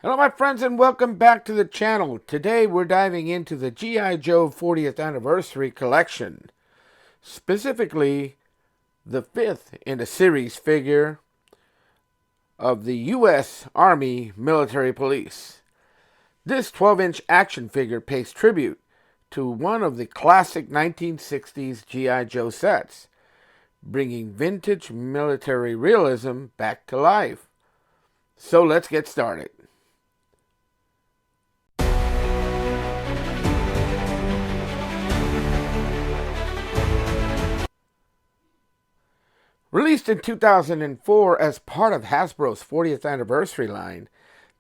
Hello my friends and welcome back to the channel. Today we're diving into the G.I. Joe 40th Anniversary Collection. Specifically, the fifth in a series figure of the U.S. Army Military Police. This 12-inch action figure pays tribute to one of the classic 1960s G.I. Joe sets, bringing vintage military realism back to life. So let's get started. Released in 2004 as part of Hasbro's 40th anniversary line,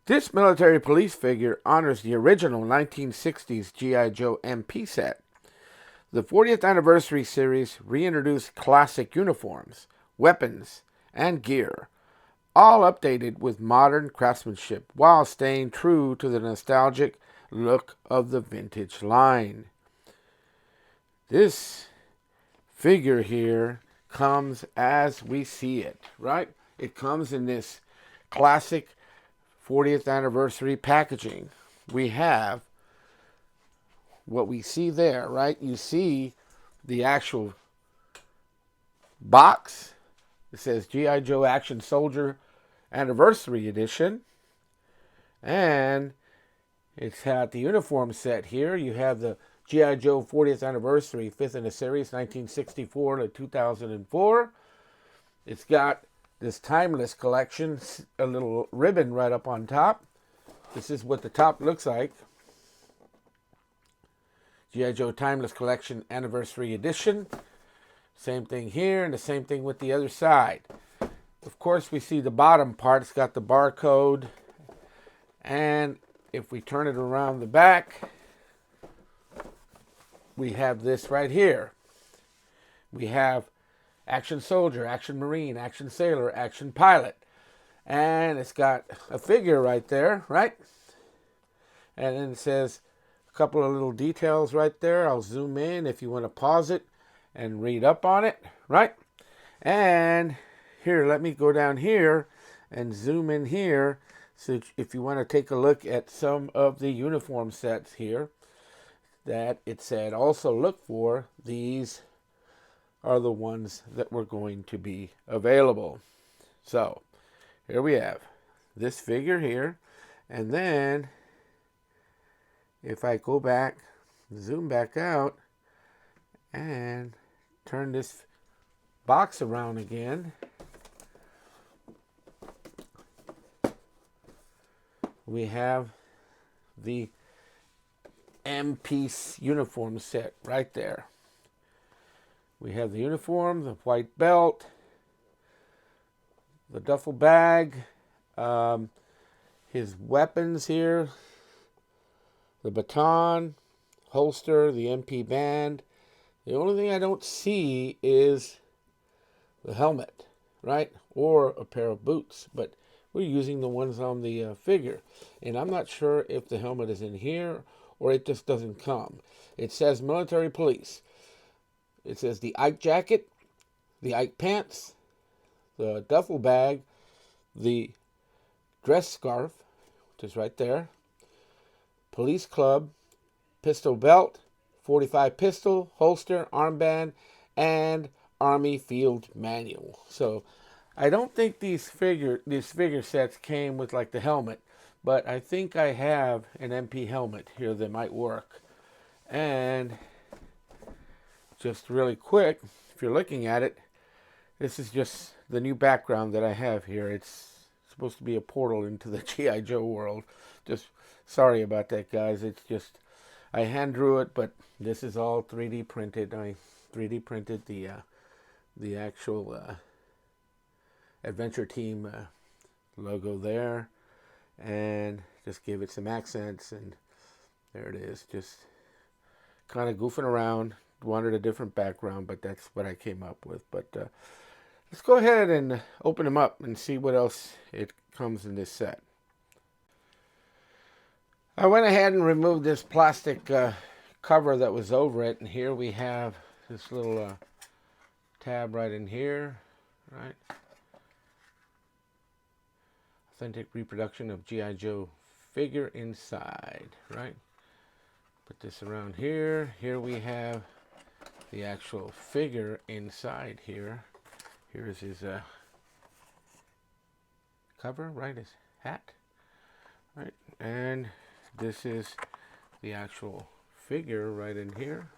this military police figure honors the original 1960s G.I. Joe MP set. The 40th anniversary series reintroduced classic uniforms, weapons, and gear, all updated with modern craftsmanship while staying true to the nostalgic look of the vintage line. This figure here comes as we see it, right? It comes in this classic 40th anniversary packaging. We have what we see there, right? You see the actual box. It says G.I. Joe Action Soldier Anniversary Edition. And it's got the uniform set here. You have the G.I. Joe 40th Anniversary, 5th in the series, 1964 to 2004. It's got this timeless collection, a little ribbon right up on top. This is what the top looks like. G.I. Joe Timeless Collection Anniversary Edition. Same thing here, and the same thing with the other side. Of course, we see the bottom part. It's got the barcode. And if we turn it around the back, we have this right here. We have Action Soldier, Action Marine, Action Sailor, Action Pilot. And it's got a figure right there, right? And then it says a couple of little details right there. I'll zoom in if you want to pause it and read up on it, right? And here, let me go down here and zoom in here. So if you want to take a look at some of the uniform sets here, that it said also look for, these are the ones that were going to be available. So here we have this figure here, and then if I go back, zoom back out and turn this box around again, we have the MP uniform set right there. We have the uniform, the white belt, the duffel bag, his weapons here, the baton, holster, the MP band. The only thing I don't see is the helmet, right? Or a pair of boots, but we're using the ones on the figure. And I'm not sure if the helmet is in here or it just doesn't come. It says military police. It says the Ike jacket, the Ike pants, the duffel bag, the dress scarf, which is right there, police club, pistol belt, 45 pistol, holster, armband, and Army Field Manual. So I don't think these figure sets came with like the helmet, but I think I have an MP helmet here that might work. And just really quick, if you're looking at it, this is just the new background that I have here. It's supposed to be a portal into the G.I. Joe world. Just sorry about that, guys. It's just, I hand drew it, but this is all 3D printed. I 3D printed the actual Adventure Team logo there, and just give it some accents, and there it is. Just kind of goofing around, wanted a different background, but that's what I came up with. But let's go ahead and open them up and see what else it comes in this set. I went ahead and removed this plastic cover that was over it, and here we have this little tab right in here, right? Authentic reproduction of G.I. Joe figure inside, right? Put this around here. Here we have the actual figure inside here. Here's his cover, right? His hat, right? And this is the actual figure right in here.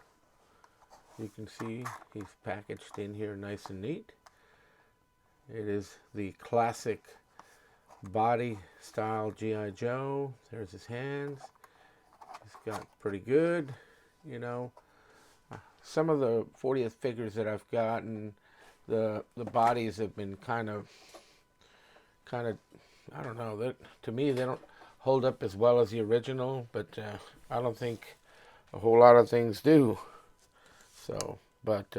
You can see he's packaged in here nice and neat. It is the classic body style G.I. Joe. There's his hands. He's got pretty good, you know. Some of the 40th figures that I've gotten, the bodies have been kind of I don't know, that to me they don't hold up as well as the original, but I don't think a whole lot of things do. So, but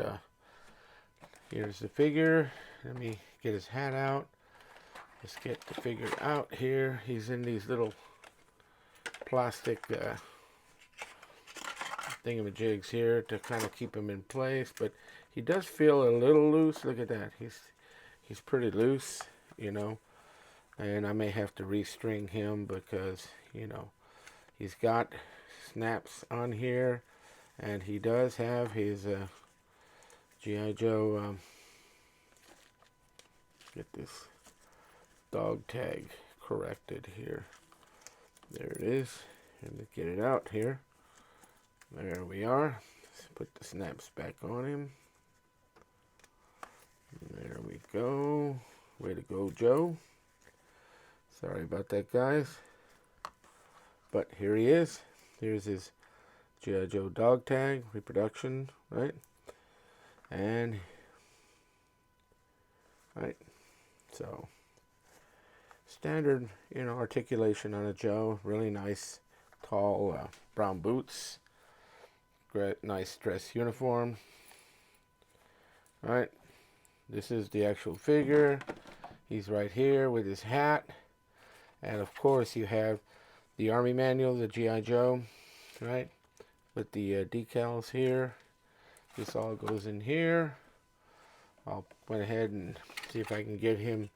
here's the figure. Let me get his hat out. Let's get the figure out here. He's in these little plastic thingamajigs here to kind of keep him in place, but he does feel a little loose. Look at that. He's pretty loose, you know. And I may have to restring him because, you know, he's got snaps on here, and he does have his G.I. Joe, get this dog tag corrected here. There it is. Let me get it out here. There we are. Let's put the snaps back on him. There we go. Way to go, Joe. Sorry about that, guys. But here he is. Here's his G.I. Joe dog tag, reproduction, right? And, right, so, standard, you know, articulation on a Joe. Really nice, tall brown boots. Great, nice dress uniform. Right, this is the actual figure. He's right here with his hat. And of course you have the Army manual, the G.I. Joe, right? With the decals here. This all goes in here. I'll went ahead and see if I can get him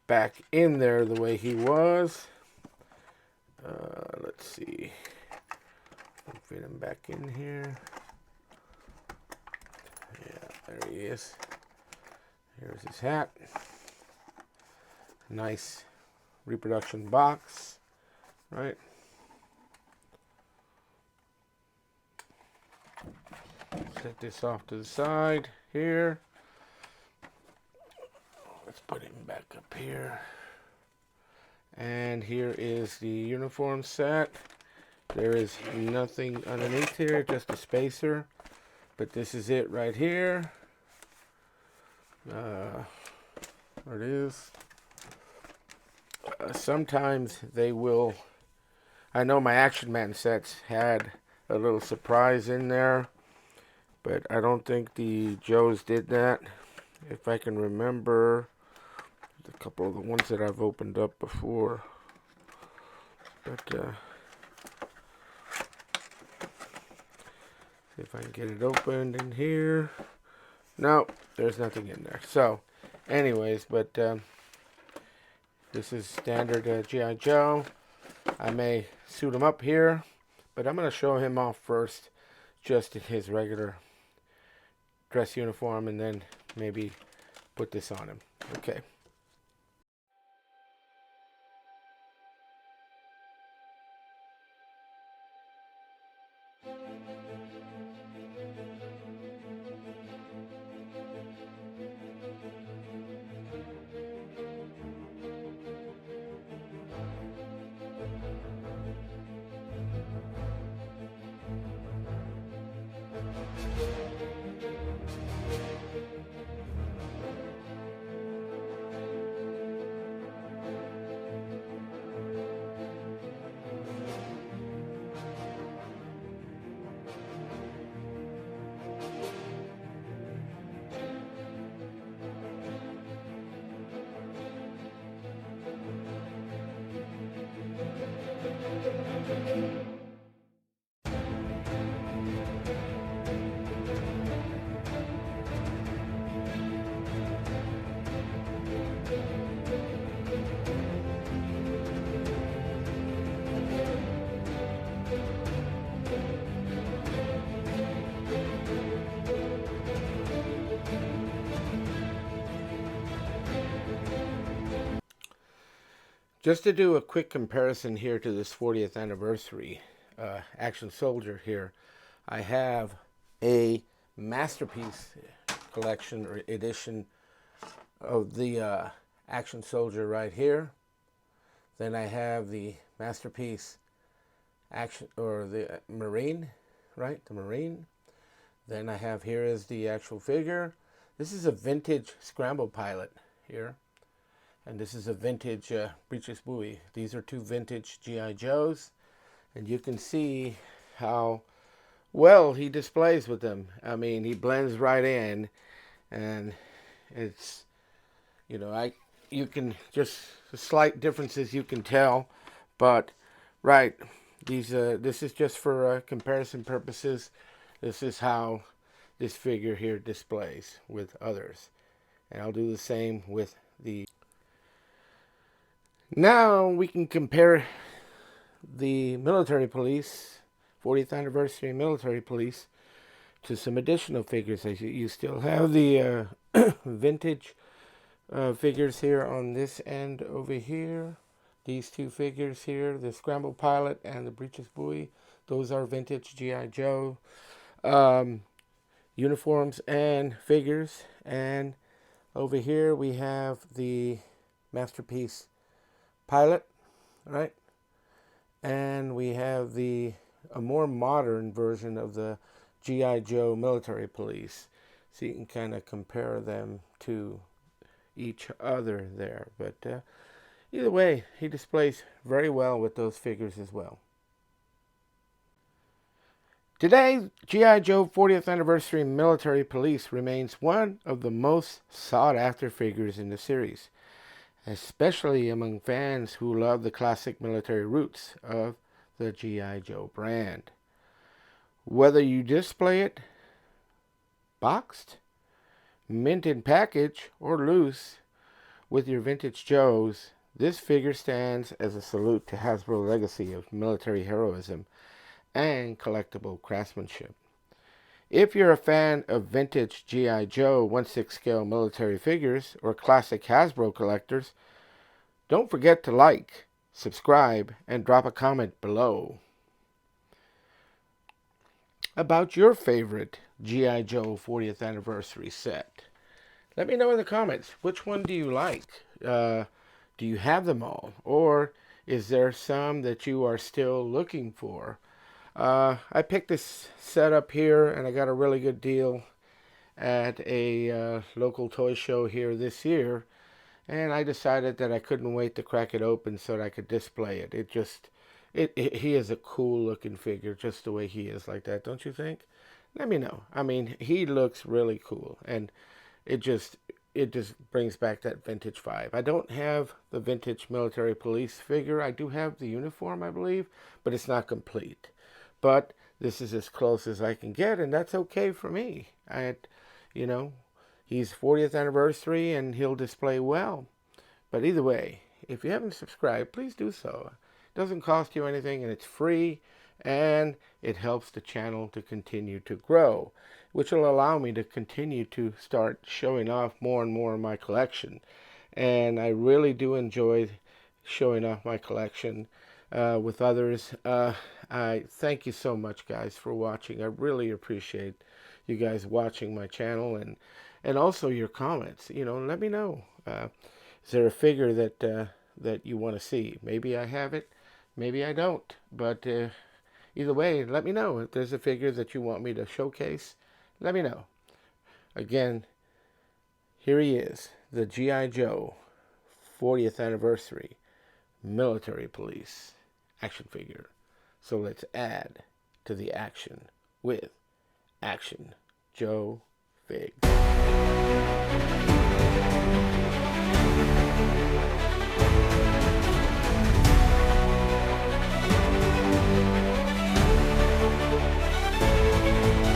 back in there the way he was. Let's see. Fit him back in here. Yeah, there he is. Here's his hat. Nice reproduction box, right? Set this off to the side here. Let's put him back up here. And here is the uniform set. There is nothing underneath here, just a spacer. But this is it right here. There it is. Sometimes they will, I know my Action Man sets had a little surprise in there, but I don't think the Joes did that. If I can remember, a couple of the ones that I've opened up before. But see if I can get it opened in here. No, there's nothing in there. So, anyways, but this is standard G.I. Joe. I may suit him up here, but I'm going to show him off first, just in his regular dress uniform, and then maybe put this on him. Okay. Just to do a quick comparison here to this 40th anniversary action soldier here, I have a masterpiece collection or edition of the action soldier right here. Then I have the masterpiece action, or the Marine, right? The Marine. Then I have here is the actual figure. This is a vintage scramble pilot here. And this is a vintage breeches buoy. These are two vintage G.I. Joes. And you can see how well he displays with them. I mean, he blends right in. And it's, you know, you can just, the slight differences you can tell. But, right, this is just for comparison purposes. This is how this figure here displays with others. And I'll do the same with the... Now we can compare the military police, 40th anniversary military police, to some additional figures. You still have the vintage figures here on this end over here. These two figures here, the Scramble Pilot and the Breeches Buoy, those are vintage G.I. Joe uniforms and figures. And over here we have the Masterpiece Pilot, right? And we have a more modern version of the G.I. Joe military police. So you can kind of compare them to each other there. But either way, he displays very well with those figures as well. Today, G.I. Joe 40th Anniversary Military Police remains one of the most sought-after figures in the series, especially among fans who love the classic military roots of the G.I. Joe brand. Whether you display it boxed, mint in package, or loose with your vintage Joes, this figure stands as a salute to Hasbro's legacy of military heroism and collectible craftsmanship. If you're a fan of vintage G.I. Joe 1/6 scale military figures or classic Hasbro collectors, don't forget to like, subscribe, and drop a comment below about your favorite G.I. Joe 40th anniversary set. Let me know in the comments, which one do you like? Do you have them all? Or is there some that you are still looking for? I picked this set up here, and I got a really good deal at a local toy show here this year, and I decided that I couldn't wait to crack it open so that I could display it. He is a cool looking figure, just the way he is like that, don't you think? Let me know. I mean, he looks really cool, and it just brings back that vintage vibe. I don't have the vintage military police figure. I do have the uniform, I believe, but it's not complete. But this is as close as I can get, and that's okay for me. You know, he's 40th anniversary, and he'll display well. But either way, if you haven't subscribed, please do so. It doesn't cost you anything, and it's free, and it helps the channel to continue to grow, which will allow me to continue to start showing off more and more of my collection. And I really do enjoy showing off my collection with others. I thank you so much, guys, for watching. I really appreciate you guys watching my channel, and also your comments. You know, let me know. Is there a figure that you want to see? Maybe I have it, maybe I don't. But either way, let me know. If there's a figure that you want me to showcase, let me know. Again, here he is, the G.I. Joe 40th anniversary military police action figure. So let's add to the action with Action Joe Figs.